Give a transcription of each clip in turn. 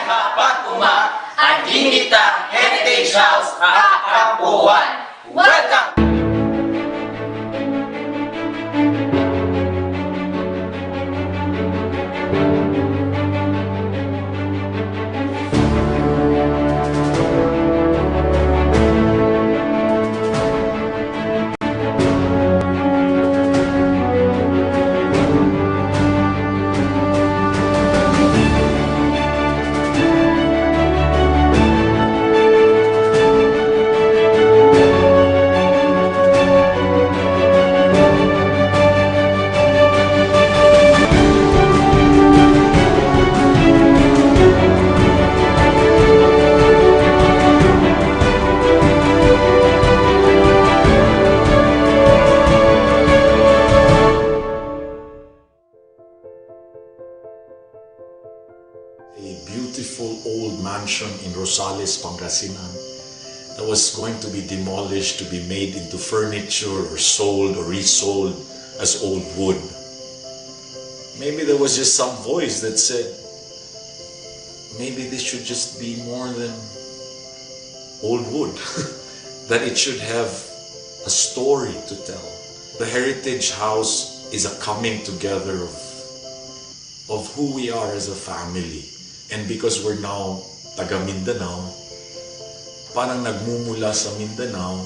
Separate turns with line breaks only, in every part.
Kapatuma at Hinita Heritage House at Kampuan. Welcome!
A beautiful old mansion in Rosales, Pangasinan that was going to be demolished to be made into furniture or sold or resold as old wood. Maybe there was just some voice that said, maybe this should just be more than old wood, that it should have a story to tell. The Heritage House is a coming together of who we are as a family. And because we're now taga Mindanao, parang nagmumula sa Mindanao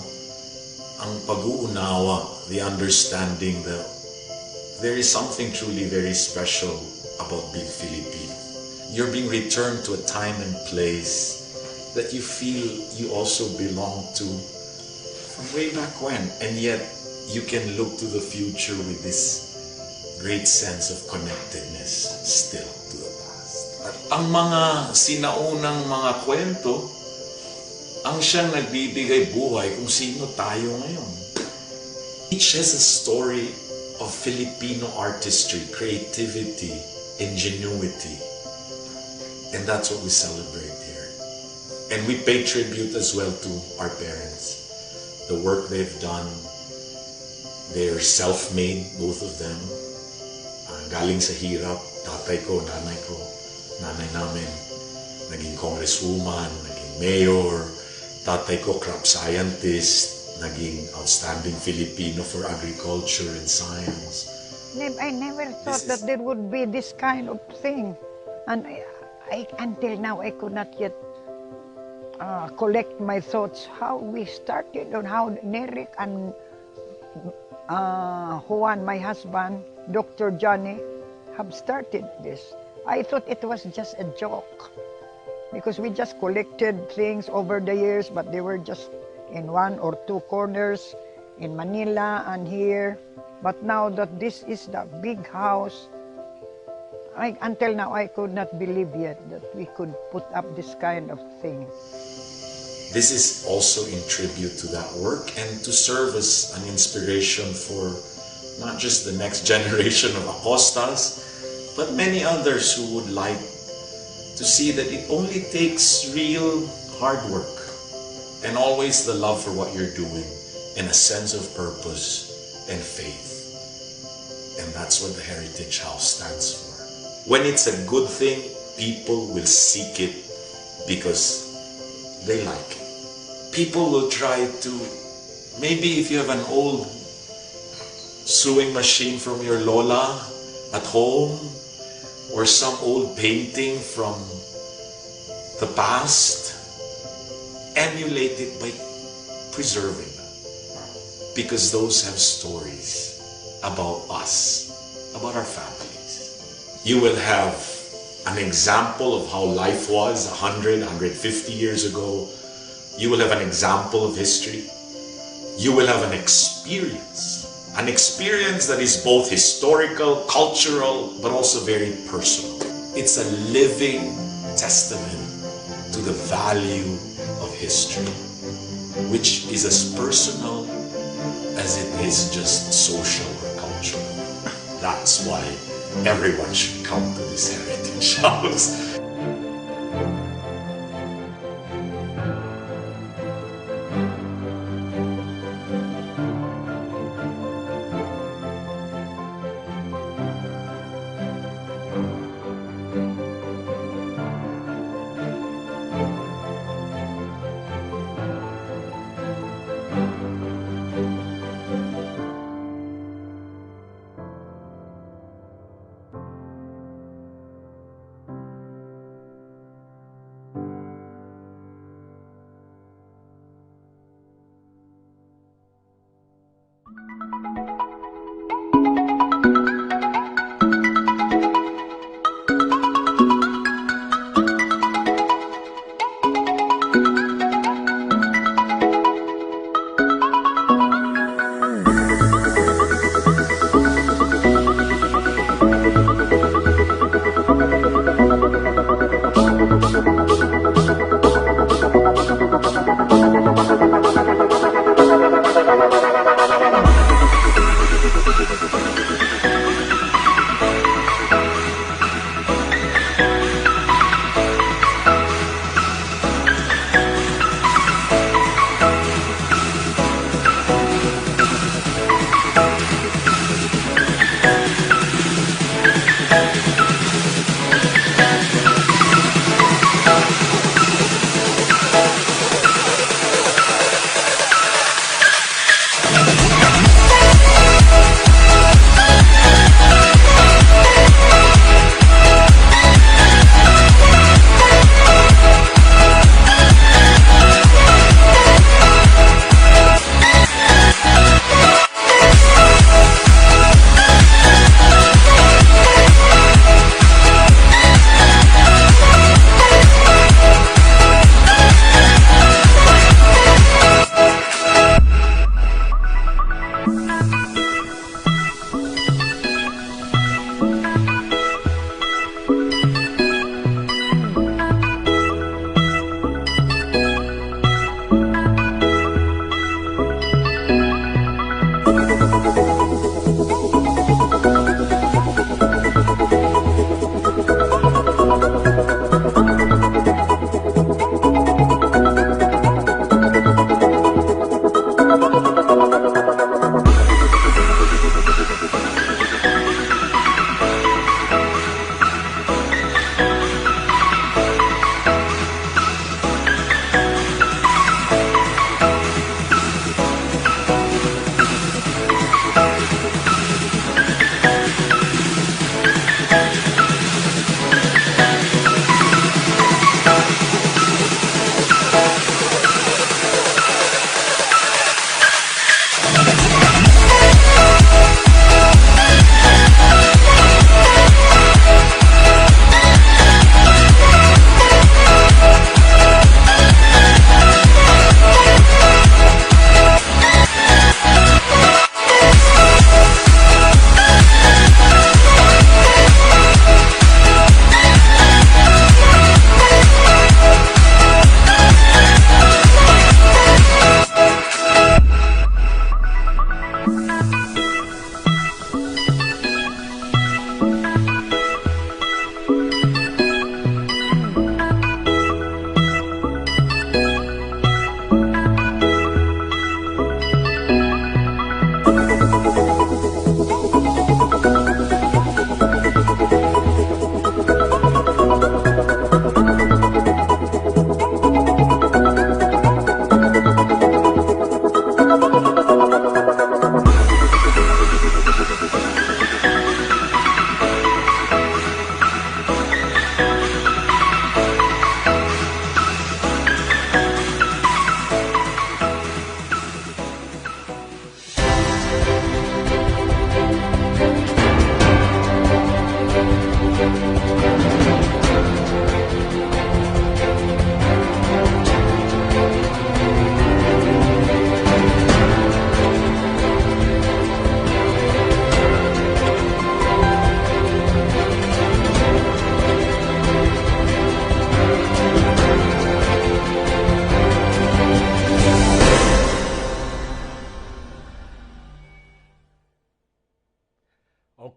ang pag-uunawa, the understanding that there is something truly very special about being Filipino. You're being returned to a time and place that you feel you also belong to from way back when. And yet, you can look to the future with this great sense of connectedness still to the past. At ang mga sinaunang mga kwento, ang siyang nagbibigay buhay kung sino tayo ngayon. Each has a story of Filipino artistry, creativity, ingenuity. And that's what we celebrate here. And we pay tribute as well to our parents. The work they've done. They're self-made, both of them. Galing sa hirap, tatay ko, nanay namin, naging congresswoman, naging mayor, tatay ko crop scientist, naging outstanding Filipino for agriculture and science.
I never thought that there would be this kind of thing. And until now, I could not yet collect my thoughts how we started and how Nerik and Juan, my husband, Dr. Johnny, have started this. I thought it was just a joke because we just collected things over the years, but they were just in one or two corners in Manila and here. But now that this is the big house, until now I could not believe yet that we could put up this kind of thing.
This is also in tribute to that work and to serve as an inspiration for not just the next generation of Acostas, but many others who would like to see that it only takes real hard work and always the love for what you're doing and a sense of purpose and faith. And that's what the Heritage House stands for. When it's a good thing, people will seek it because they like it. People will try to, maybe if you have an old sewing machine from your lola at home, or some old painting from the past, emulate it by preserving them. Because those have stories about us, about our families. You will have an example of how life was 100, 150 years ago. You will have an example of history. You will have an experience that is both historical, cultural, but also very personal. It's a living testament to the value of history, which is as personal as it is just social or cultural. That's why everyone should come to this Heritage House.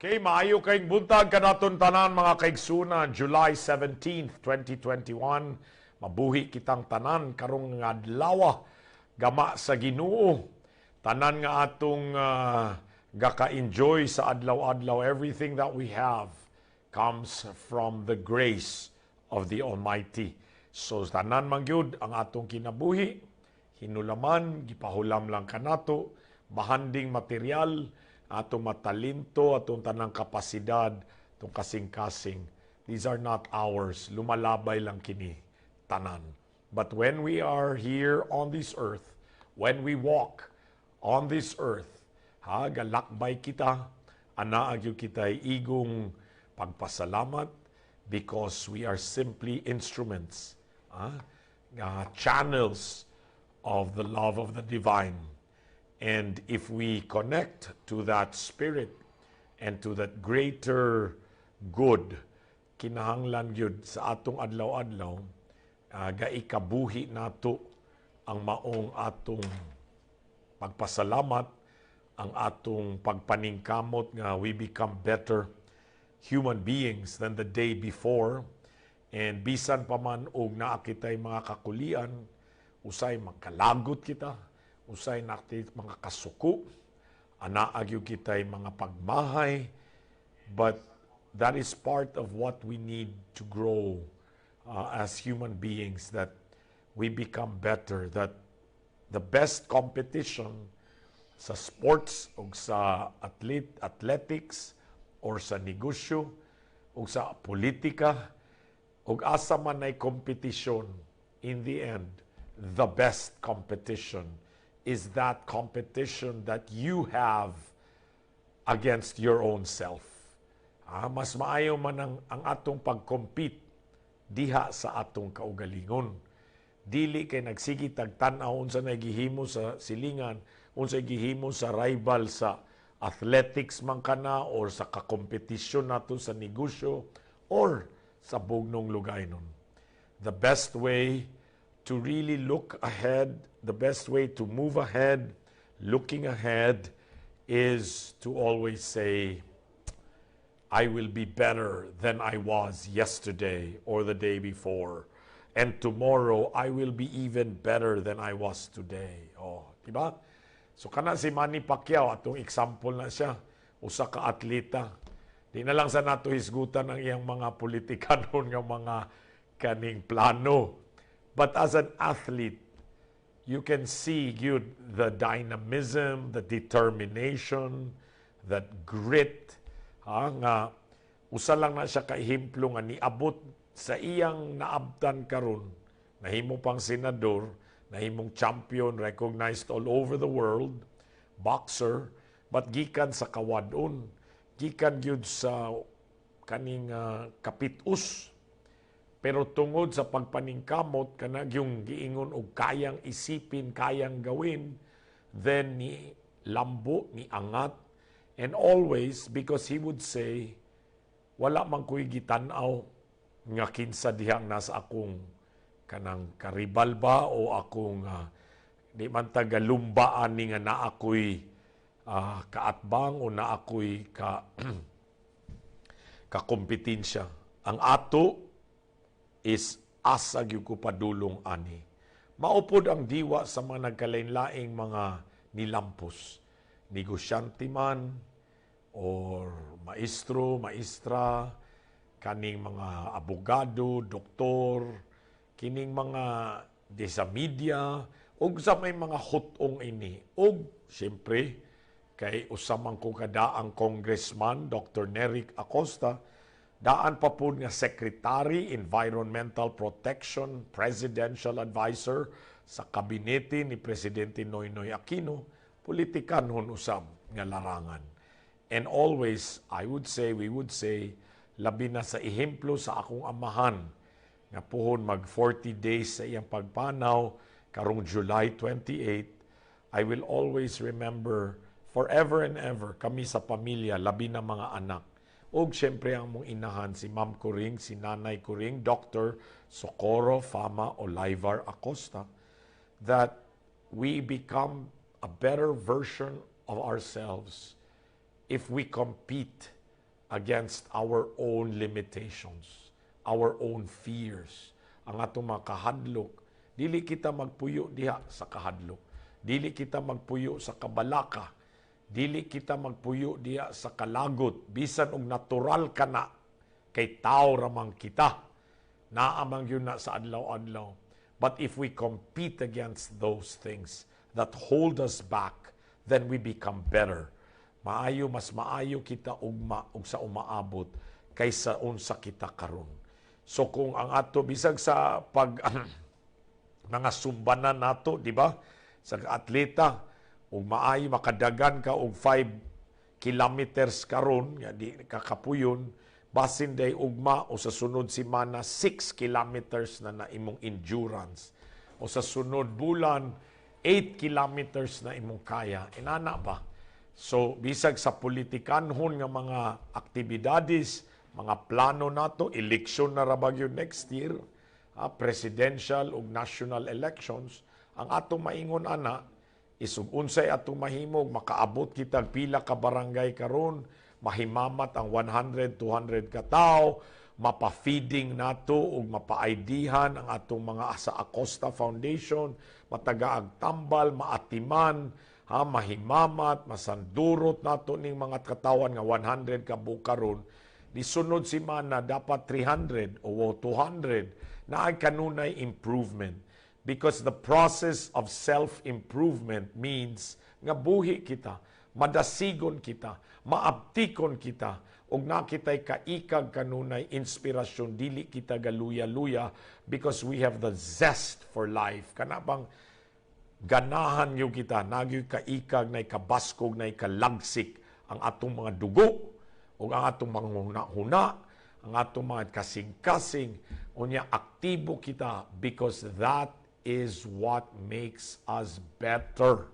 Okay, maayo kayong buntag kanaton tanan mga kaigsuna, July 17th, 2021. Mabuhi kitang tanan karong nga adlaw gama sa Ginoo. Tanan nga atong gaka-enjoy sa adlaw-adlaw. Everything that we have comes from the grace of the Almighty. So tanan man gyud ang atong kinabuhi, hinulaman, gipahulam lang kanato, bahanding material, atong matalinto, atong tanang kapasidad, atong kasing-kasing. These are not ours. Lumalabay lang kini, tanan. But when we are here on this earth, when we walk on this earth, galakbay kita, anaagyo kita igong pagpasalamat because we are simply instruments, channels of the love of the divine. And if we connect to that spirit and to that greater good, kinahanglan yun sa atong adlaw-adlaw, gaikabuhi nato ang maong atong pagpasalamat, ang atong pagpaningkamot nga we become better human beings than the day before. And bisan pa man og naa kitay mga kakulian, usay magkalagot kita, usay nakit mga kasuko, anaagyo kitay mga pagmahay, but that is part of what we need to grow as human beings, that we become better, that the best competition sa sports o sa athletics or sa negosyo o sa politika o asa man ay kompetisyon, in the end, the best competition is that competition that you have against your own self. Mas maayo man ang atong pag-compete diha sa atong kaugalingon. Dili kay nagsigi tagtan-aw unsa nagihimo sa silingan, unsa gihimo sa rival sa athletics man kana or sa kakompetisyon nato sa negosyo or sa bugnong lugaynon. The best way to really look ahead, the best way to move ahead, looking ahead, is to always say, I will be better than I was yesterday or the day before. And tomorrow, I will be even better than I was today. Oh, diba? So kana si Manny Pacquiao, atong example na siya, usa ka atleta. Di na lang sa nato hisgutan ang iyang mga politikanon nga mga kaning plano. But as an athlete, you can see the dynamism, the determination, that grit, nga usa lang na siya kahimplo nga niabot sa iyang naabtan karon. Nahimo pang senador, nahimong champion, recognized all over the world, boxer, but gikan sa kawadon, gikan gyud sa kaning kapitus. Pero tungod sa pagpaningkamot, kanag yung giingon og kayang isipin, kayang gawin, then ni lambo, ni angat, and always, because he would say, wala man ko'y gitanaw nga kinsa dihang nasa akong kanang karibal ba o akong di man tagalumbaan ni nga na ako'y kaatbang o na ako'y kakompetensya. Ang ato is asa gyud ko padulong ani. Maupod ang diwa sa mga nagkalain-laing mga nilampos. Negosyante man, or maestro, maestra, kaning mga abogado, doktor, kining mga di sa media, o sa may mga hutong ini. O, siyempre, kay usamang ko kadaang congressman, Dr. Nerik Acosta, daan pa po nga Secretary, Environmental Protection, Presidential Advisor sa kabinete ni Presidente Noynoy Aquino, politikan hon usab nga larangan. And always, we would say, labi na sa ehemplo sa akong amahan, nga puhon mag 40 days sa iyang pagpanaw, karong July 28, I will always remember forever and ever kami sa pamilya, labi na mga anak. O siyempre ang mong inahan, si Ma'am Kuring, si Nanay Kuring, Dr. Socorro Fama Olivar Acosta, that we become a better version of ourselves if we compete against our own limitations, our own fears. Ang atong mga kahadlok, dili kita magpuyo diha sa kahadlok. Dili kita magpuyo sa kabalaka. Dili kita magpuyo diha sa kalagot. Bisan og natural ka na, kay tao ramang kita. Naamang yun na sa adlaw-adlaw. But if we compete against those things that hold us back, then we become better. Mas maayo kita ugma ug sa umaabot kaysa unsa kita karon. So kung ang ato bisag sa pag mga sumbanan nato, di ba? Sa atleta, ug maayo makadagan ka og 5 kilometers karon nga di kakapuyon, basin day ugma o sa sunod semana 6 kilometers na imong endurance. O sa sunod bulan 8 kilometers na imong kaya. Inana ba? So bisag sa politikanhon nga mga aktibidades, mga plano nato, eleksyon na ra bagyo next year, presidential ug national elections, ang atong maingon ana is ug unsay atong mahimog makaabot kita pila ka barangay karon, mahimamat ang 100, 200 ka tawo, mapa-feeding nato ug mapa-IDhan ang atong mga sa Acosta Foundation, matagaag tambal, maatiman, mahimamat, masandurot nato ning mga katawan nga 100 ka bukaron. Di sunod semana dapat 300 o 200 na ay kanunay improvement. Because the process of self-improvement means nga buhi kita, madasigon kita, maabtikon kita, ug na kita'y kaikag kanunay inspirasyon, dili kita galuya-luya because we have the zest for life. Kanabang ganahan yung kita, nagyo'y kaikag na kabaskog na kalagsik ang atong mga dugo, ug ang atong mga huna-huna, ang atong mga kasing-kasing, unya aktibo kita because that is what makes us better.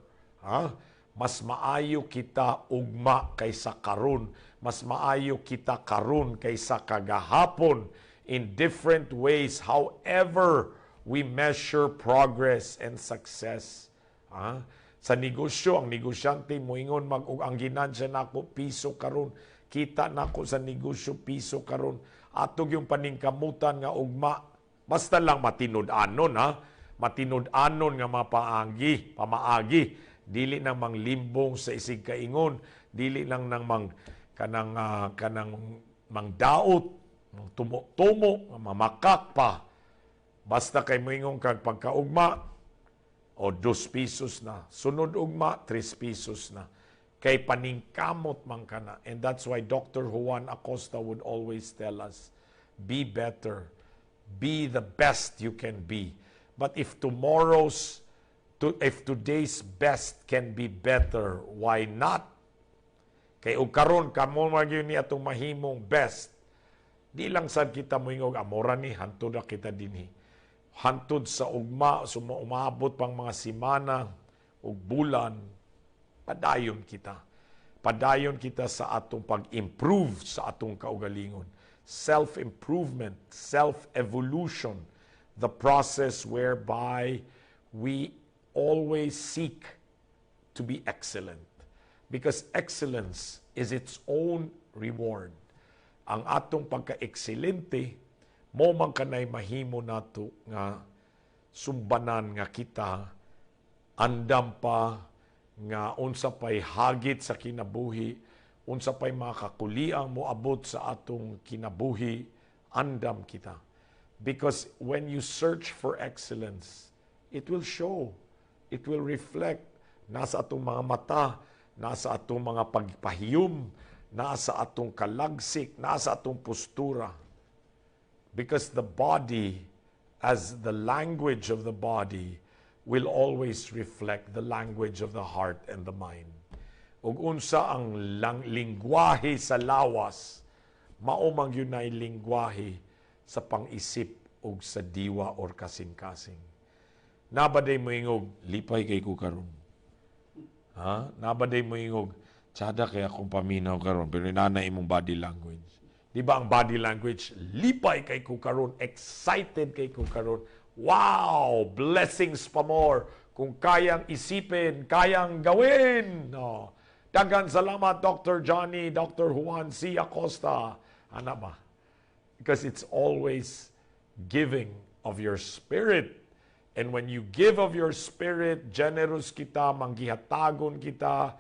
Mas maayo kita ugma kaysa karon, mas maayo kita karon kaysa kagahapon in different ways, however we measure progress and success. Sa negosyo, ang negosyante moingon ang ginansya nako piso karon, kita nako sa negosyo piso karon, atog yung paningkamutan nga ugma, basta lang matinud-anon matinud-anon nga pamaagi, dili nang manglimbong sa isig kaingon, dili lang nang kanang mangdaot, tumo-tumo, mamakak pa. Basta kay moingon kag pagkaugma o 2 pesos na, sunod ugma 3 pesos na. Kay paningkamot man kana. And that's why Dr. Juan Acosta would always tell us, be better, be the best you can be. But if today's best can be better, why not? Kay og karon kamo magyud ni atong mahimong best. Di lang sad kita moingog amora ni hantud na kita dinhi. Hantud sa ugma, umabot pang mga semana ug bulan, padayon kita. Padayon kita sa atong pag-improve sa atong kaugalingon. Self-improvement, self-evolution, the process whereby we always seek to be excellent. Because excellence is its own reward. Ang atong pagka-ekselente, mo man kanay mahimo nato nga sumbanan nga kita, andam pa nga unsa pay hagit sa kinabuhi, unsa pay mga kakuliang moabot sa atong kinabuhi, andam kita. Because when you search for excellence, it will show, it will reflect, nasa atong mga mata, nasa atong mga pagpahiyom, nasa atong kalagsik, nasa atong postura. Because the body, as the language of the body, will always reflect the language of the heart and the mind. Ug unsa ang lingwahe sa lawas, mao man gyud nay lingwahe sa pang-isip ug sa diwa or kasing-kasing. Nabaday mo ingog, lipay kay ko karon. Nabaday mo ingog, tsada kaya akong paminaw karon, pero inanay imong body language. Di ba ang body language, lipay kay ko karon, excited kay ko karon. Wow! Blessings pa more. Kung kayang isipin, kayang gawin. No. Daghang salamat, Dr. Johnny, Dr. Juan C. Acosta. Ano ba? Because it's always giving of your spirit. And when you give of your spirit, generous kita, manggihatagon kita,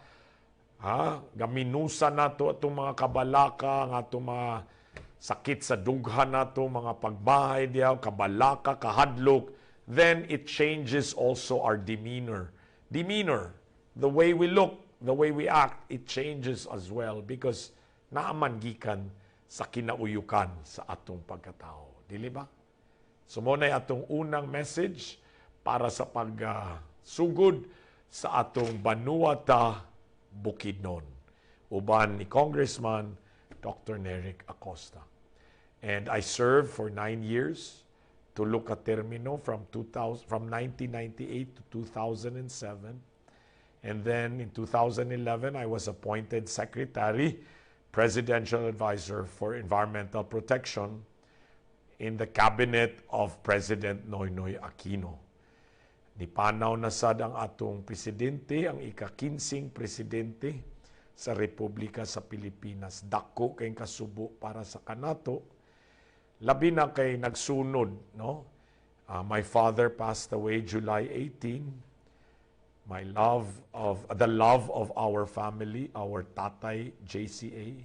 gaminusa nato atong mga kabalaka, nga atong mga sakit sa dughan nato, mga pagbahay diyaw, kabalaka, kahadlok, then it changes also our demeanor. Demeanor, the way we look, the way we act, it changes as well because naaman gikan sa kinauyukan sa atong pagkatao. Dili ba? So mo na atong unang message para sa pagsugod sa atong Vanuata, Bukidnon. Uban ni Congressman Dr. Neric Acosta. And I served for 9 years to look at termino from 1998 to 2007. And then in 2011, I was appointed Secretary, Presidential Advisor for Environmental Protection in the cabinet of President Noynoy Aquino. Nipanaw na sad ang atong presidente, ang ika-15 presidente sa Republika sa Pilipinas. Dako kay kasubo para sa kanato. Labi na kay nagsunod, no? My father passed away July 18. The love of our family, our tatay JCA,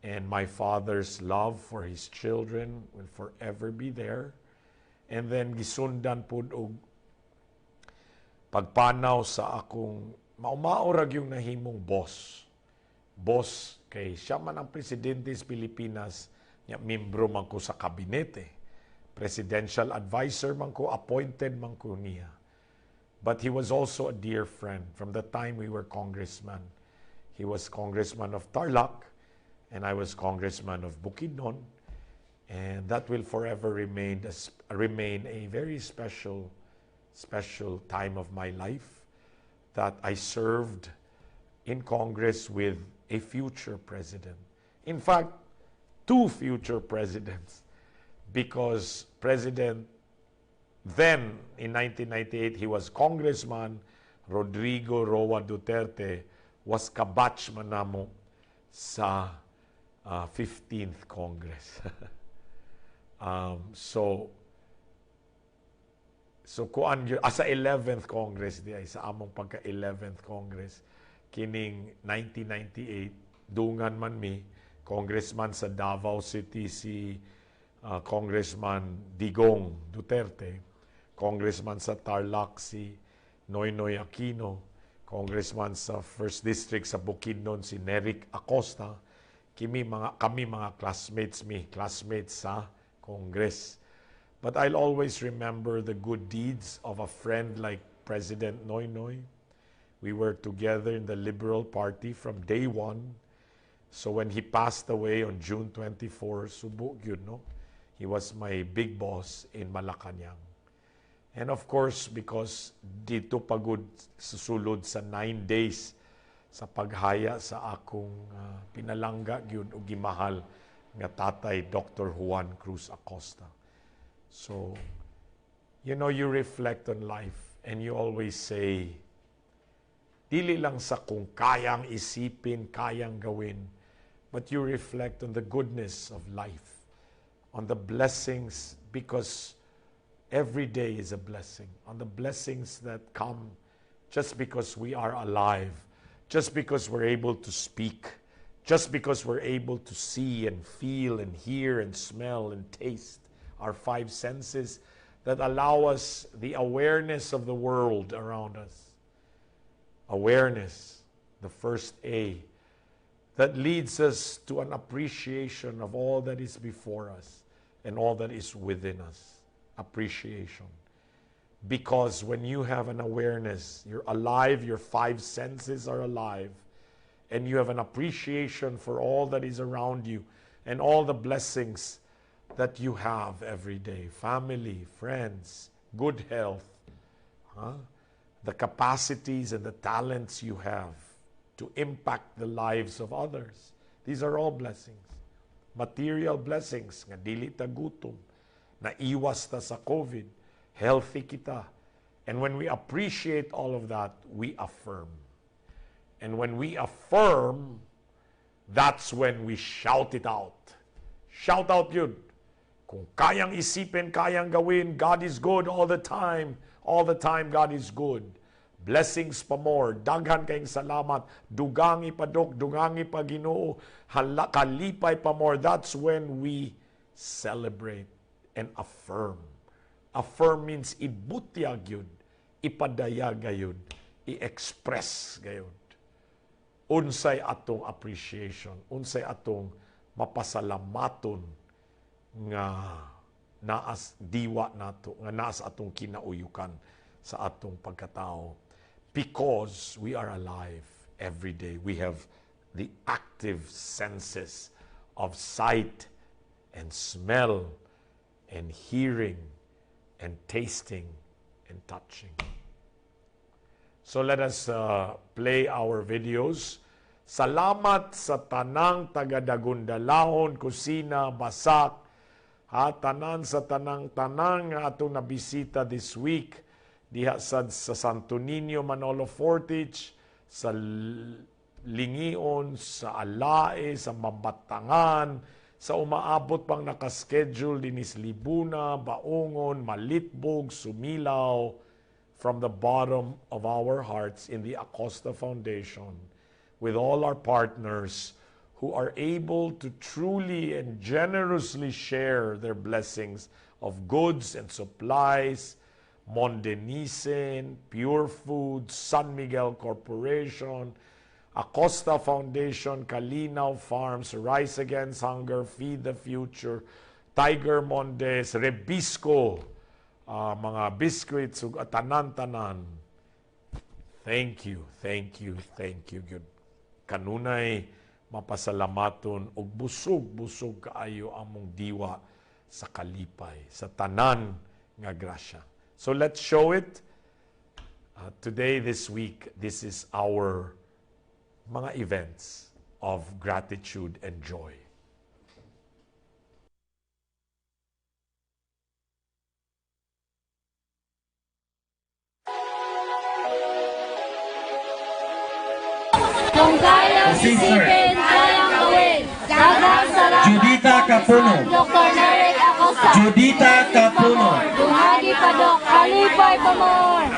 and my father's love for his children will forever be there. And then gisundan pud og pagpanaw sa akong maumaorag yung nahimong boss. Boss kay siya man ang presidente sa Pilipinas, nya membro man ko sa kabinete. Presidential advisor man ko, appointed man ko niya. But he was also a dear friend from the time we were congressman. He was congressman of Tarlac, and I was congressman of Bukidnon, and that will forever remain a very special time of my life that I served in Congress with a future president. In fact, 2 future presidents, because President then in 1998 he was Congressman Rodrigo Roa Duterte, was kabatchman namo sa 15th Congress. So kuan sa 11th Congress di ay sa among pagka 11th Congress kining 1998 dungan man mi congressman sa Davao City si Congressman Digong Duterte, congressman sa Tarlac si Noynoy Aquino, congressman sa 1st District sa Bukidnon si Neric Acosta. Kami mga classmates sa Congress. But I'll always remember the good deeds of a friend like President Noynoy. We were together in the Liberal Party from day one. So when he passed away on June 24, subo gyud no? He was my big boss in Malacanang. And of course, because dito pagod susulod sa 9 days sa paghaya sa akong pinalangga gyud og gimahal nga tatay Dr. Juan Cruz Acosta. So, you know, you reflect on life and you always say, dili lang sa kung kayang isipin, kayang gawin, but you reflect on the goodness of life, on the blessings, because every day is a blessing, on the blessings that come just because we are alive, just because we're able to speak, just because we're able to see and feel and hear and smell and taste, our 5 senses that allow us the awareness of the world around us. Awareness, the first A, that leads us to an appreciation of all that is before us and all that is within us. Appreciation. Because when you have an awareness, you're alive, your 5 senses are alive, and you have an appreciation for all that is around you and all the blessings that you have every day. Family, friends, good health, the capacities and the talents you have to impact the lives of others. These are all blessings. Material blessings, nga dili ta gutom, naiwas ta sa COVID, healthy kita. And when we appreciate all of that, we affirm. And when we affirm, that's when we shout it out. Shout out yun. Kung kayang isipin, kayang gawin, God is good all the time. All the time, God is good. Blessings pa more. Daghan kayong salamat. Dugang ipadok, dugang ipaginoo. Kalipay pa more. That's when we celebrate and affirm. Affirm means ibutya gyud, ipadaya gayud, i-express gayud. Unsay atong appreciation, unsay atong mapasalamaton nga naas diwa nato, nga naas atong kinauyukan sa atong pagkatao. because we are alive every day. We have the active senses of sight and smell and hearing and tasting and touching. So let us play our videos. Salamat sa tanang taga-Dagundalahon, Kusina, Basak, tanan sa tanang nga atong nabisita this week diha sa Santo Niño, Manolo Fortich, sa Lingion, sa Alae, sa Mambatangan, sa umaabot pang nakaschedule dinis Libuna, Baungon, Malitbog, Sumilaw, from the bottom of our hearts in the Acosta Foundation, with all our partners who are able to truly and generously share their blessings of goods and supplies, Mondenisen, Pure Foods, San Miguel Corporation, Acosta Foundation, Kalinaw Farms, Rise Against Hunger, Feed the Future, Tiger Mondes, Rebisco, mga biscuits, tanan-tanan. Thank you. Good. Kanunay mapasalamaton og busog kaayo among diwa sa kalipay, sa tanan nga grasya. So let's show it. Today, this week, this is our mga events of gratitude and joy.
Kung kayang isipin, kayang gawin. Daghang salamat.
Judita Capuno.
Dr. Narek Acosta.
Judita Capuno.
Dumagi pa, Dok. Kalipay pa more.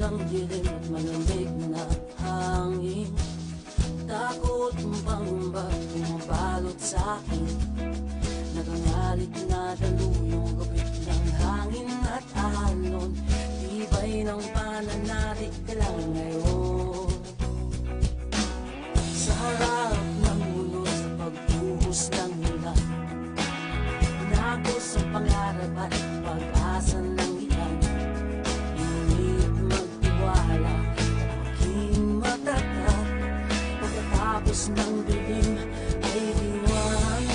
ang dilim at malamig na hangin. Takot bang bumabalot sa akin. Nagangalit na dalo yung gupit ng hangin at alon. Tibay ng pananalig ka lang ngayon. Sa harap ng mundo sa pagbuhos ng ulan, inagos ang pangarap at pag-asa ng ilan. Init magtiwala ang aking matatat. Pagkatapos ng dilim ay liwanag.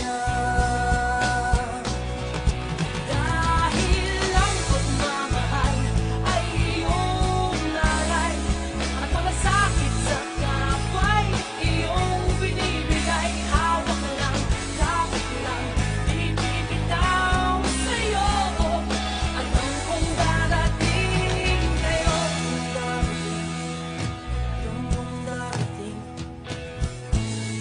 Dahil ang pagmamahal ay iyong nalay, at mga sakit sa kapwa'y iyong binibigay. Hawak lang, kapit lang, di bibitaw sa'yo. Alam kong darating kayo. Alam kong darating.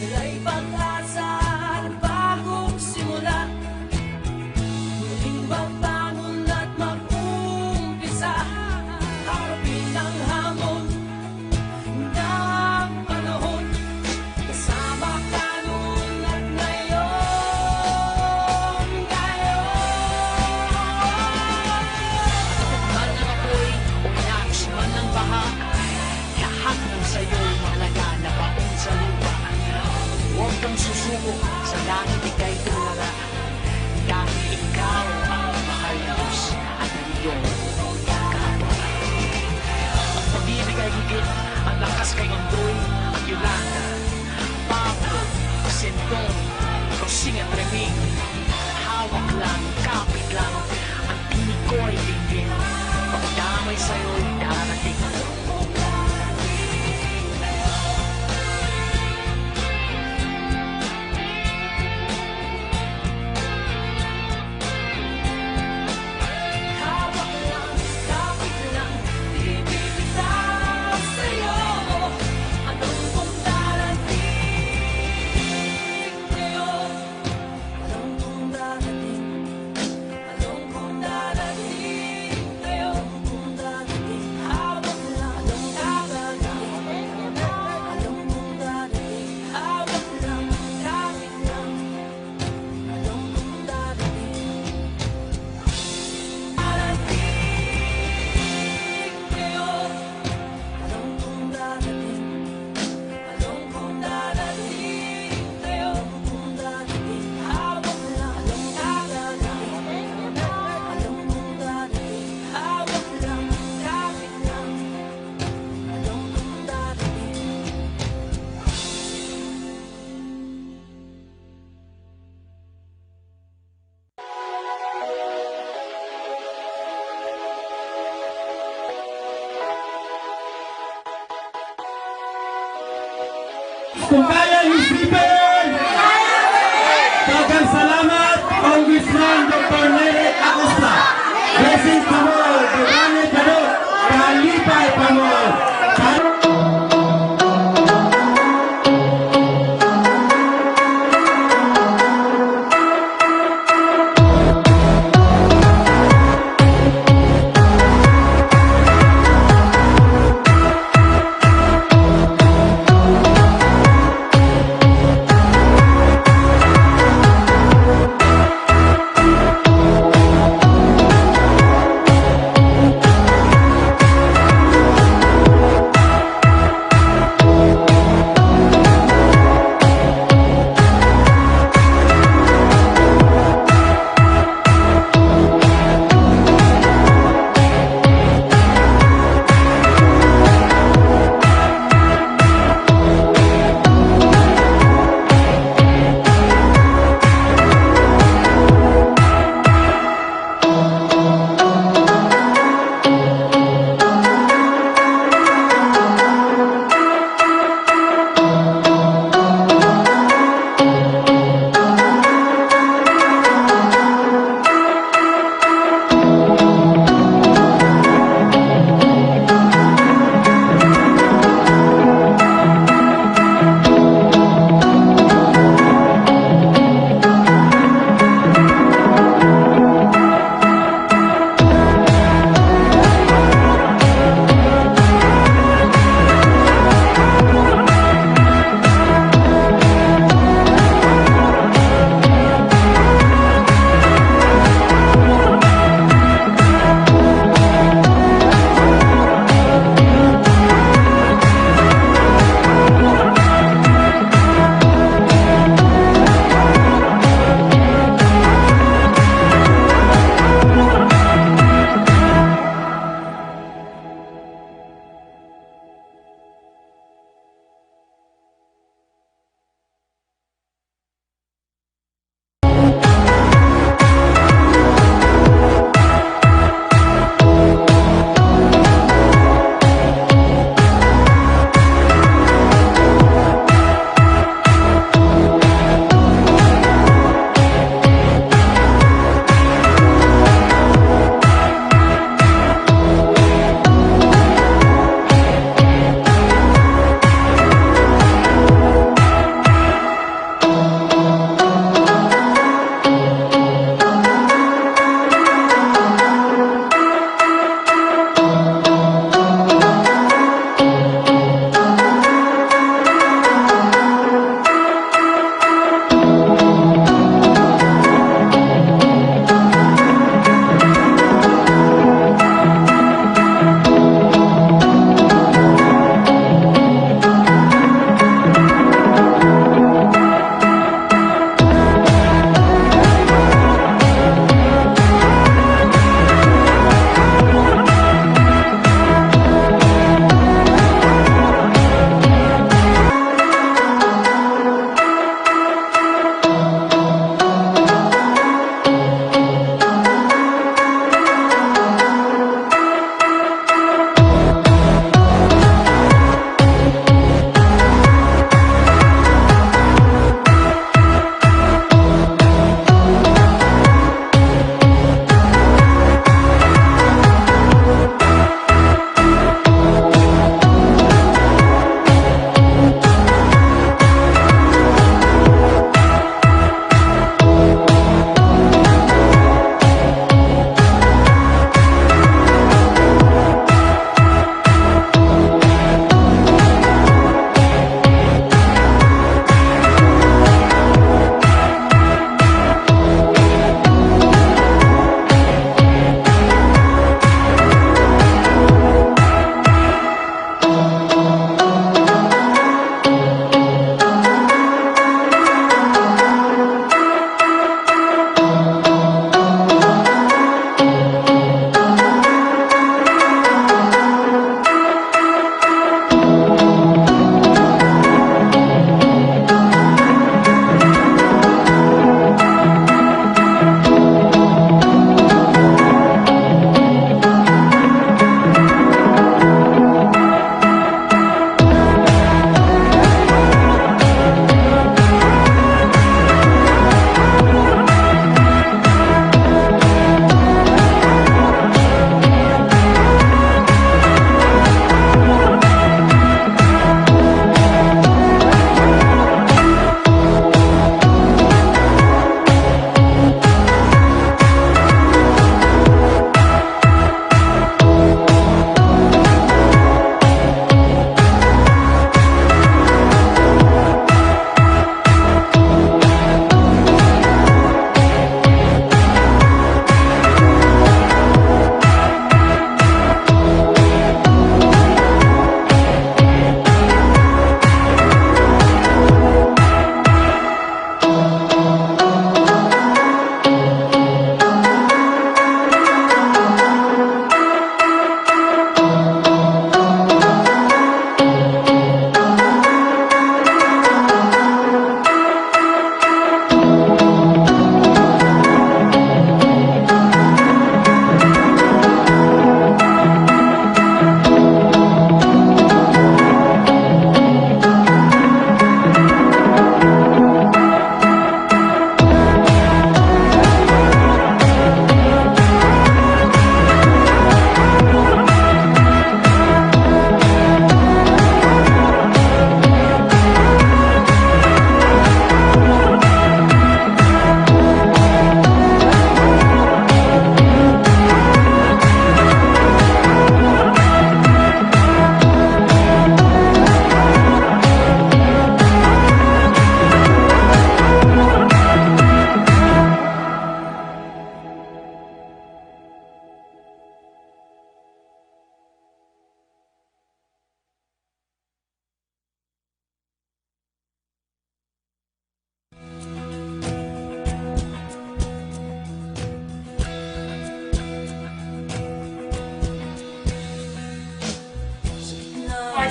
Kaya'y pag-asa at bagong simula. Muling magbangon at mag-umpisa. Harapin ang hamon ng panahon. Kasama ka noon at ngayon. Man ng apoy o inagos man ng baha, lahat ng sa'yo'y mahalaga na baon sa lupa. Huwag kang susuko, sa langit ika'y tulala. Dahil ikaw ang mahal na Diyos at ang iyong kapwa. Ang pag-ibig ay higit, ang lakas kay Ondoy at Yolanda, Pablo, Sentong, Rosing at Reming. Hawak lang, kapit lang, ang tinig ko ay tingin. Pagdamay sa'yo'y darating. Hawak lang, kapit lang, di bibitaw sa'yo. Alam kong darating kayo. Alam kong darating. Alam kong darating kayo. Alam kong darating. Hawak lang, alam kong darating. Alam kong darating. Hawak lang, kapit lang. Alam kong darating.
Kung kaya isipin! Daghang salamat, Congressman Dr. Nere Acosta. Blessings pa mo, Dugane Kadok, kalipay pa mo.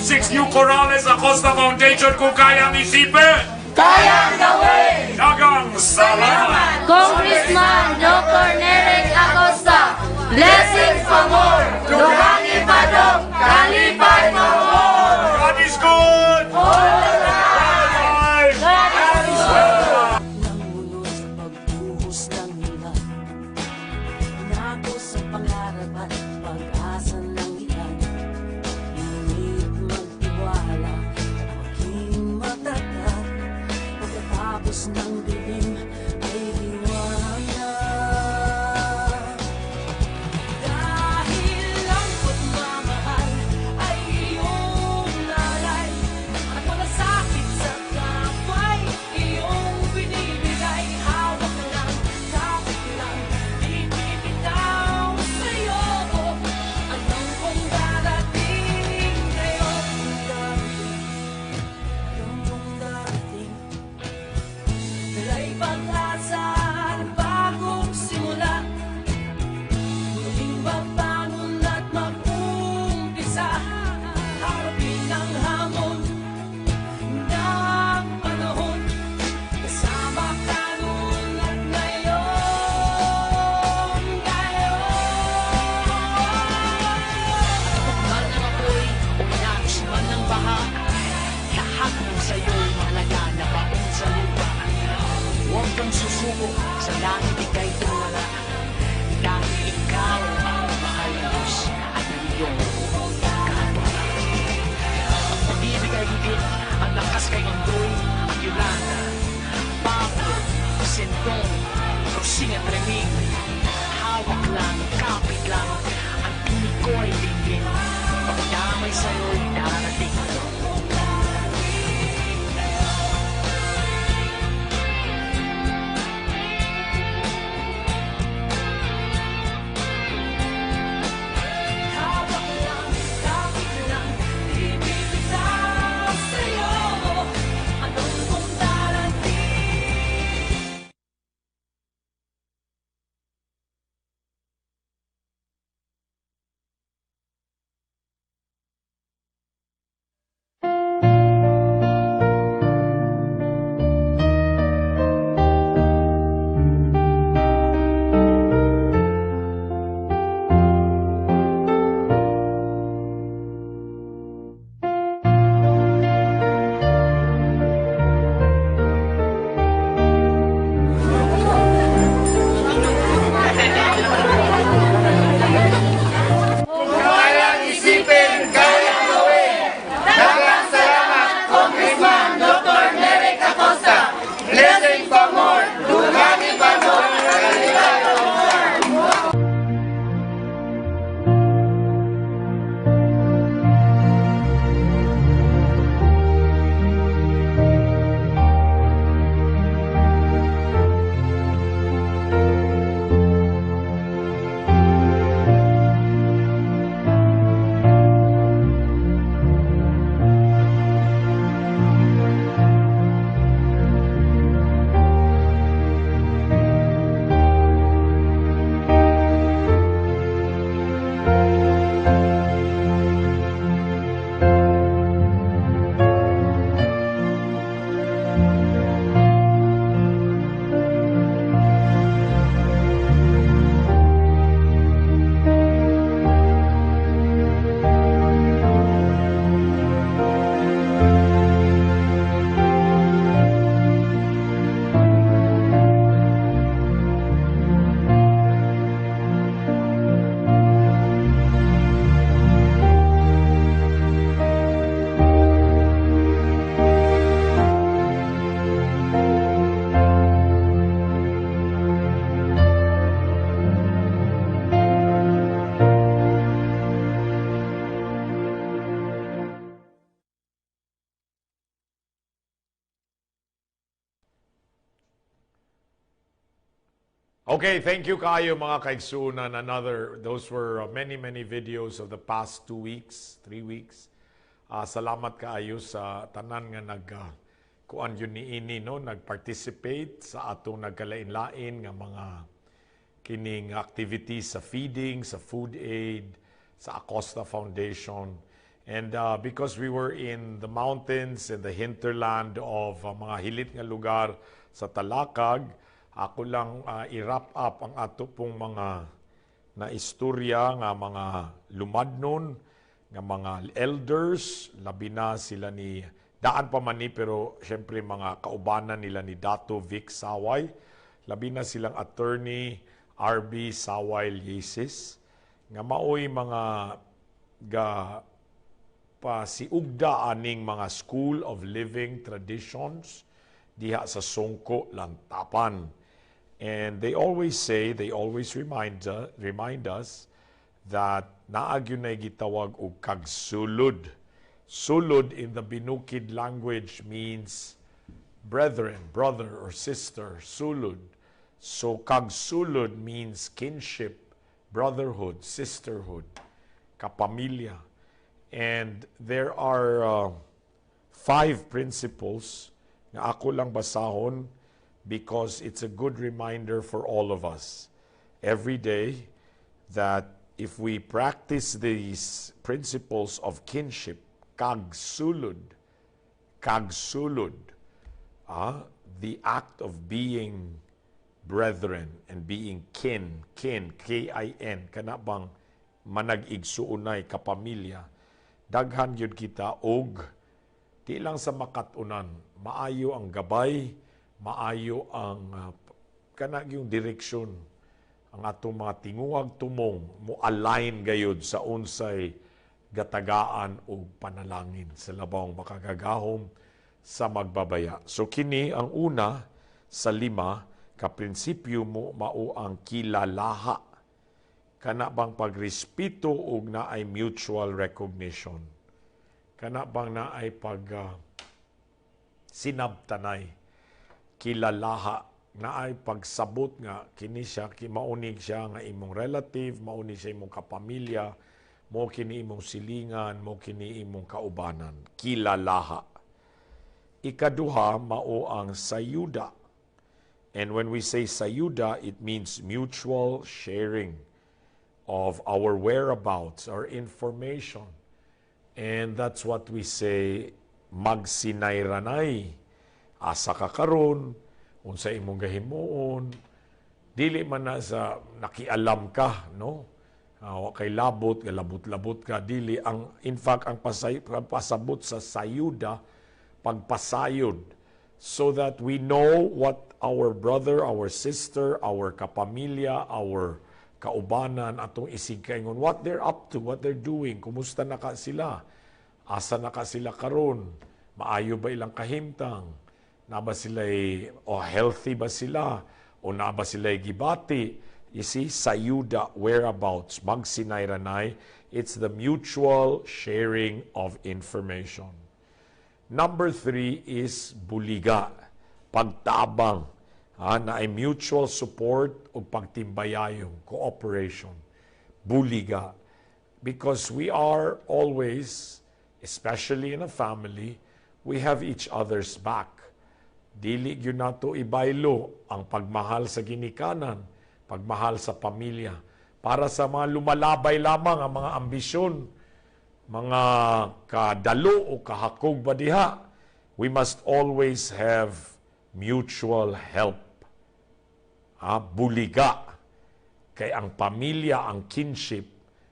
6 new Corrales Acosta Foundation kung kayang isipin.
Kayang gawin!
Dagang salamat!
Congressman Dr. Nerek Acosta,
Blessings pa more! Dugangi pa dong! Kalipay pa more!
God is good!
All the
Bye!
God is good!
Nangulo sa pagbuhos ng ilan. Inako sa pangarap at pag-asa ng ilan. Init magtiwala, maging matatag. Pagkatapos ng dilim ay liwanag. Dahil ang pagmamahal ay iyong lalay, at wala sakit sa kapwa'y iyong binibigay. Hawak lang, kapit lang, di bibitaw sa'yo. Alam kong darating kayo, darating. May pag-asa at bagong simula. Muling mabangon at mag-umpisa. Harapin ang hamon ng panahon. Kasama ka noon at ngayon. Man ng apoy o inagos man ng baha, lahat ng sa'yo'y mahalaga na baon sa lupa. Huwag kang susuko, sa langit ika'y tumala. Dahil ikaw ang mahal ng Diyos at ang iyong kapwa. Ang pag-ibig ay higit, ang lakas kay Ondoy at Yolanda. Pablo, Sentong, Rosing at Reming. Hawak lang, kapit lang, ang tinig ko ay tingin. Pagdamay sa'yo'y darating. Hawak lang, kapit lang, di bibitaw sa'yo. Anong kung darating?
Kayang isipin, kayang gawin! Dagang salamat, Congressman Dr. Nerek Acosta! Blessings pa more! Dugangi pa more! Kalipay pa more!
Okay, thank you kayo mga kaigsunan. Those were many videos of the past 2 weeks, 3 weeks. Salamat kaayo sa tanan nga kuan yun niini no, nag-participate sa atong nagkalain-lain nga mga kining activities sa feeding, sa food aid, sa Acosta Foundation. And because we were in the mountains and the hinterland of mga hilit nga lugar sa Talakag, ako lang i-wrap up ang ato pong mga na istorya nga mga lumadnon, nga mga elders, labi na sila ni, daan pa man ni, pero syempre mga kaubanan nila ni Dato Vic Saway, labi na silang attorney RB Saway Yesis, nga maoy mga ga pasiugda aning mga School of Living Traditions diha sa Songko, Lantapan. And they always say, they always remind us that naagyo na gitawag og kagsulod. Sulod in the Binukid language means brethren, brother or sister, sulod. So kagsulod means kinship, brotherhood, sisterhood, kapamilya. And there are 5 principles na ako lang basahon because it's a good reminder for all of us every day that if we practice these principles of kinship, kagsulod, the act of being brethren and being kin, K-I-N, kanabang manag-igsuunay, kapamilya, daghan yun kita og di lang sa makatunan, maayo ang gabay, maayo ang yung direksyon, ang atong mga tinguhag tumong mo align gayud sa unsay gatagaan o panalangin sa labawang makagagahom sa magbabaya. So kini ang una sa 5 ka prinsipyo mo mao ang kilalaha, kana bang pagrespeto ug naay mutual recognition, kana bang naay pag sinabtanay, kilalaha, naay pagsabot nga kini siya, maunig siya nga imong relative, maunig siya imong kapamilya, mo kini imong silingan, mo kini imong kaubanan, kilalaha. Ikaduha mao ang sayuda. And when we say sayuda, it means mutual sharing of our whereabouts, our information. And that's what we say, magsinayranay. Asa ka karon, unsa imong gahimuon, dili man na sa nakialam ka, no? Kay labot, labot-labot ka, dili. In fact, ang pasabot sa sayuda, pagpasayod, so that we know what our brother, our sister, our kapamilya, our kaubanan atong isigkaingon, what they're up to, what they're doing, kumusta na ka sila, asa na ka sila karon, maayo ba ilang kahimtang, na ba sila healthy ba sila, o na ba sila gibati. You see, sayuda, whereabouts, magsinayranay, it's the mutual sharing of information. Number 3 is buliga, pagtabang, na ay mutual support o pagtimbayayong, cooperation, buliga. Because we are always, especially in a family, we have each other's back. Dili yun nato ibaylo ang pagmahal sa ginikanan, pagmahal sa pamilya. Para sa mga lumalabay lamang ang mga ambisyon, mga kadalo o kahakog ba diha, we must always have mutual help. Buliga. Kay ang pamilya, ang kinship,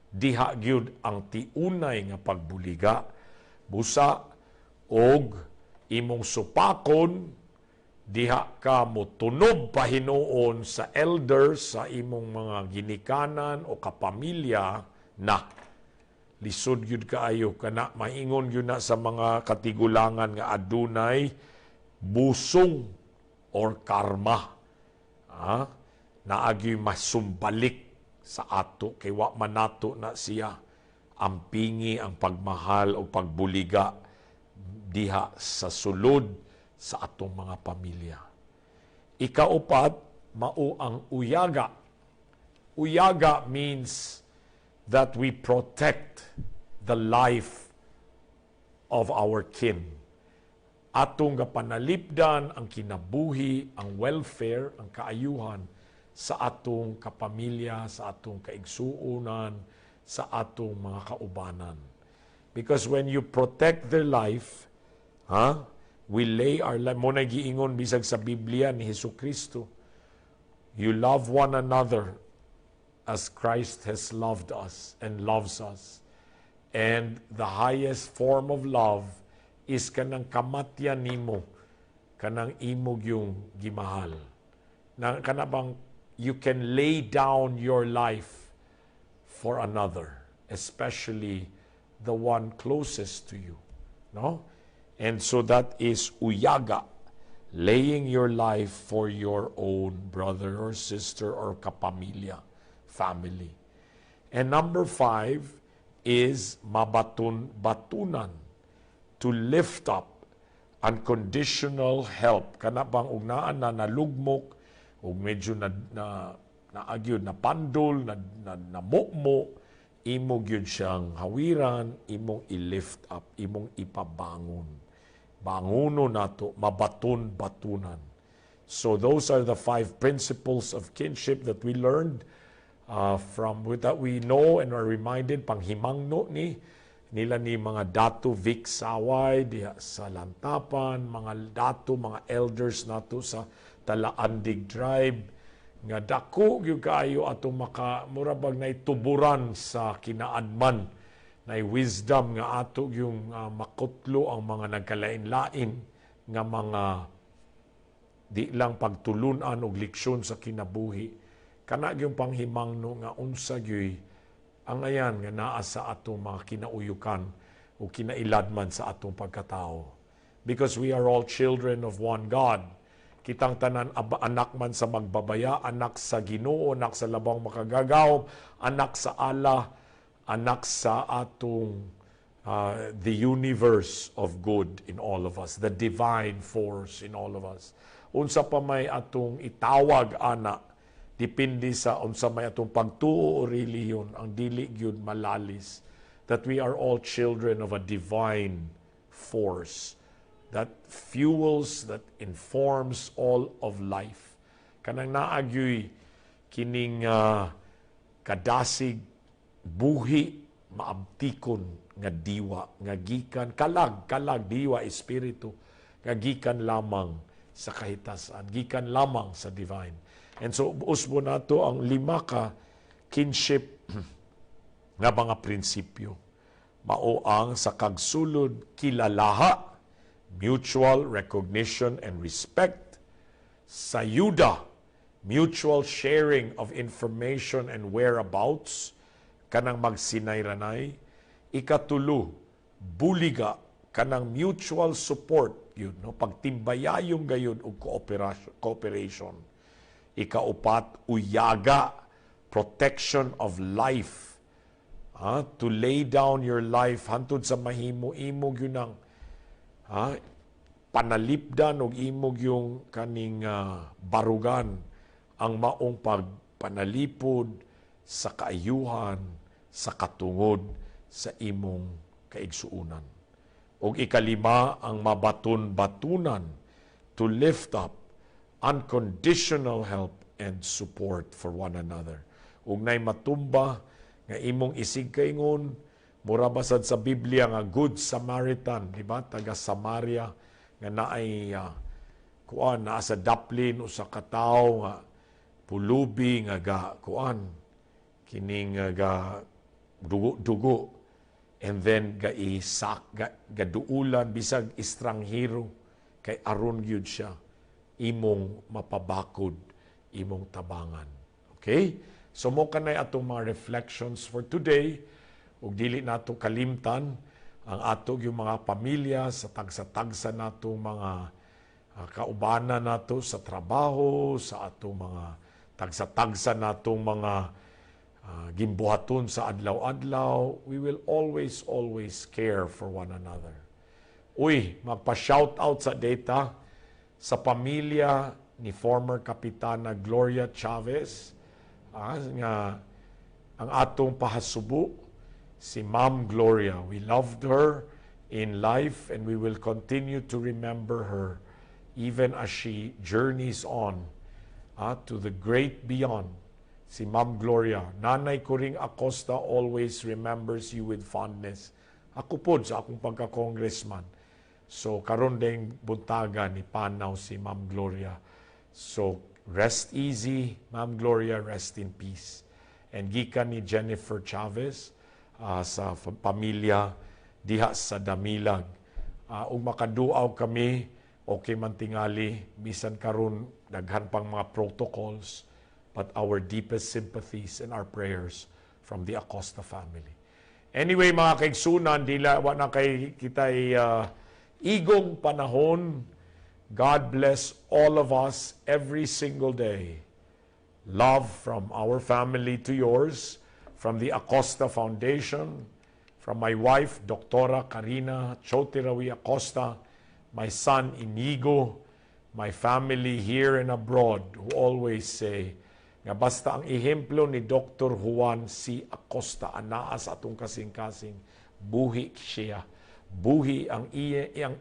diha gyud ang tiunay nga pagbuliga. Busa, og imong supakon, diha ka mo tunob pahinuon sa elders sa imong mga ginikanan o kapamilya na lisod gyud kaayo kana maingon gyud na sa mga katigulangan nga adunay busong or karma. Naagyo'y masumbalik sa ato kay wa manato na siya ang pingi, ang pagmahal o pagbuliga diha sa sulod sa atong mga pamilya. Ikaupat, mao ang uyaga. Uyaga means that we protect the life of our kin. Atong panalipdan ang kinabuhi, ang welfare, ang kaayuhan sa atong kapamilya, sa atong kaigsuonan, sa atong mga kaubanan. Because when you protect their life, we lay our life. Mo na giingon bisag sa Biblia ni Jesucristo, you love one another as Christ has loved us and loves us. And the highest form of love is kanang kamatyan nimo, kanang imog yung gimahal. Na kanabang you can lay down your life for another, especially the one closest to you, no? And so that is uyaga, laying your life for your own brother or sister or kapamilya, family. And number 5 is mabatun-batunan, to lift up, unconditional help. Kana bang ugnaan na nalugmok, o medyo naagyod, na pandol, na mukmo, imong yun siyang hawiran, imong i-lift up, imong ipabangon. Banguno nato, mabatun-batunan. So those are the 5 principles of kinship that we learned that we know and are reminded, panghimangno nila ni mga dato Vic Saway diha sa Lantapan, mga dato, mga elders nato sa Talaandig Tribe, nga dako gyud kaayo atong murabag na ituburan sa kinaadman na wisdom nga ato yung makutlo ang mga nagkalain-lain nga mga di lang pagtulunan og leksyon sa kinabuhi. Kana gyung panghimangno nga unsa gyud ang ayan nga naa sa atong mga kinauyukan o kinailadman sa atong pagkatao. Because we are all children of one God. Kitang tanan anak man sa magbabaya, anak sa Ginoo, anak sa labang makagagaw, anak sa Allah, anak sa atong the universe of good in all of us, the divine force in all of us. Unsa pa may atong itawag ana, depende sa unsa may atong pagtuo o relihiyon, ang dili gyud malalis, that we are all children of a divine force that fuels, that informs all of life. Kanang naagyoy kining kadasig buhi maabtikon nga diwa, nga gikan kalag diwa espiritu, nga gikan lamang sa kahitasan, gikan lamang sa divine. And so usbo nato ang 5 ka kinship nga mga prinsipyo. Mao ang sa kagsulod kilalaha, mutual recognition and respect. Sa yuda, mutual sharing of information and whereabouts, kanang magsinay-ranay. Ikatulo, buliga, kanang mutual support, yun, no? Pagtimbayayong gayud og cooperation. Ikaupat, uyaga, protection of life. To lay down your life, hantod sa mahimo-imog yun ang panalipdan og imog yung kaning barugan, ang maong pagpanalipod sa kaayuhan, sa katungod, sa imong kaigsuunan. Og ikalima, ang mabatun-batunan, to lift up, unconditional help and support for one another. Ug nay matumba nga imong isigkaingon, mura basad sa Biblia nga Good Samaritan, di ba? Taga Samaria nga naay naa sa daplin o sa kataw nga pulubi nga kining ga dugo, and then gaduulan bisag estranghero kay aron gyud siya imong mapabakod, imong tabangan. Okay? So mo kanay atong mga reflections for today, ug dili nato kalimtan ang ato yung mga pamilya sa tagsa-tagsa natong mga kaubanan nato sa trabaho, sa atong mga tagsa-tagsa natong mga gimbuhaton sa adlaw-adlaw. We will always care for one another. Uy, magpa-shout out sa data sa pamilya ni former Kapitana Gloria Chavez, nga ang atong pahasubo, si Ma'am Gloria. We loved her in life and we will continue to remember her even as she journeys on to the great beyond. Si Ma'am Gloria, Nanay Kuring Acosta always remembers you with fondness. Ako po sa akong pagka-congressman. So karon ding buntaga ni panaw si Ma'am Gloria. So rest easy, Ma'am Gloria, rest in peace. And gikan ni Jennifer Chavez sa pamilya diha sa Damilag. Ug makaduaw kami okay man tingali bisan karon daghan pang mga protocols, but our deepest sympathies and our prayers from the Acosta family. Anyway, mga kaigsunan, wa na kay kitay igong panahon. God bless all of us every single day. Love from our family to yours, from the Acosta Foundation, from my wife, Dr. Karina Chotirawi Acosta, my son, Inigo, my family here and abroad, who always say, nga basta ang ehemplo ni Dr. Juan C. Acosta anaa sa atong kasing-kasing, buhi siya. Buhi ang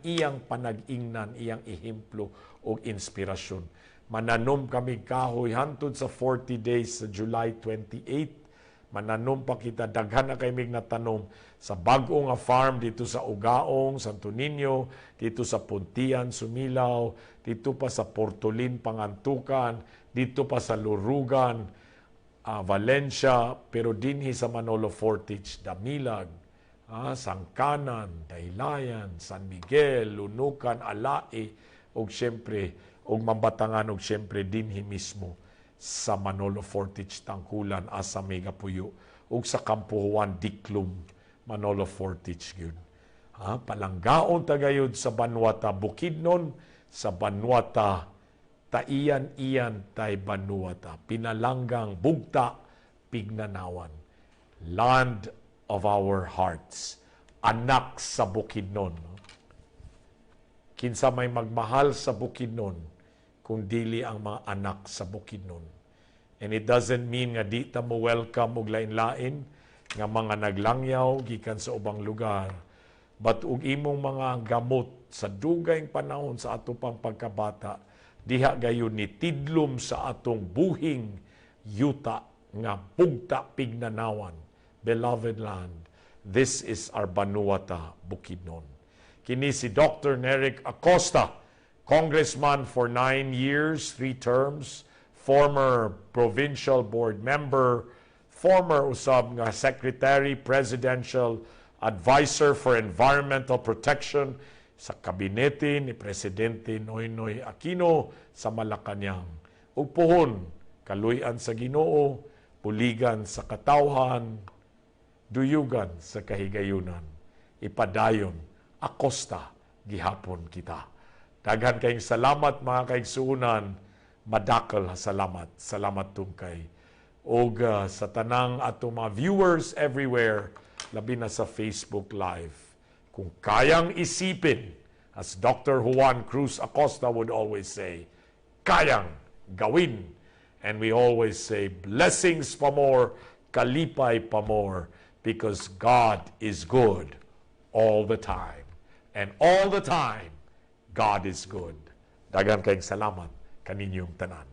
iyang panag-ingnan, iyang ehemplo o inspirasyon. Mananom kami kahoy hantod sa 40 days sa July 28. Mananom pa kita, daghan na kay mig natanom sa bag-o nga farm dito sa Ugaong, Santo Niño, dito sa Puntian, Sumilaw, dito pa sa Portolin, Pangantukan, dito pa sa Lurugan, Valencia, pero dinhi sa Manolo Fortich, Damilag, Sangkanan, Daylayan, San Miguel, Lunukan, Alae, o siyempre, o Mambatangan, o siyempre dinhi mismo sa Manolo Fortich, Tangkulan, asa Megapuyo, o sa Kampuhuan, Diklum, Manolo Fortich, yun. Palanggaon tagayod sa Banwata, Bukidnon, sa Banwata, Taiyan-iyan tay Banuata, pinalanggang bugta, pignanawan. Land of our hearts, anak sa Bukidnon. Kinsa may magmahal sa Bukidnon, kung dili ang mga anak sa Bukidnon. And it doesn't mean nga di ta mo welcome og lain-lain, nga mga naglangyaw, gikan sa ubang lugar. But ug imong mga gamot sa dugayng panahon sa ato pang pagkabata, diha gayon ni tidlom sa atong buhing yuta nga bugta pignanawan. Beloved land, this is our Banuata, Bukidnon. Kini si Dr. Neric Acosta, Congressman for 9 years, 3 terms, former provincial board member, former usab nga secretary, presidential advisor for environmental protection sa kabinete ni Presidente Noynoy Aquino sa Malacañang. Ug puhon, kaluy-an sa Ginoo, puligan sa katawhan, duyugan sa kahigayunan. Ipadayon, Acosta, gihapon kita. Daghan kayong salamat mga kaigsuunan, madakal salamat. Salamat tungkay. Og sa tanang atong mga viewers everywhere, labi na sa Facebook Live. Kung kayang isipin, as Dr. Juan Cruz Acosta would always say, kayang gawin. And we always say, blessings pa more, kalipay pa more, because God is good all the time. And all the time, God is good. Daghang kayong salamat kaninyong tanan.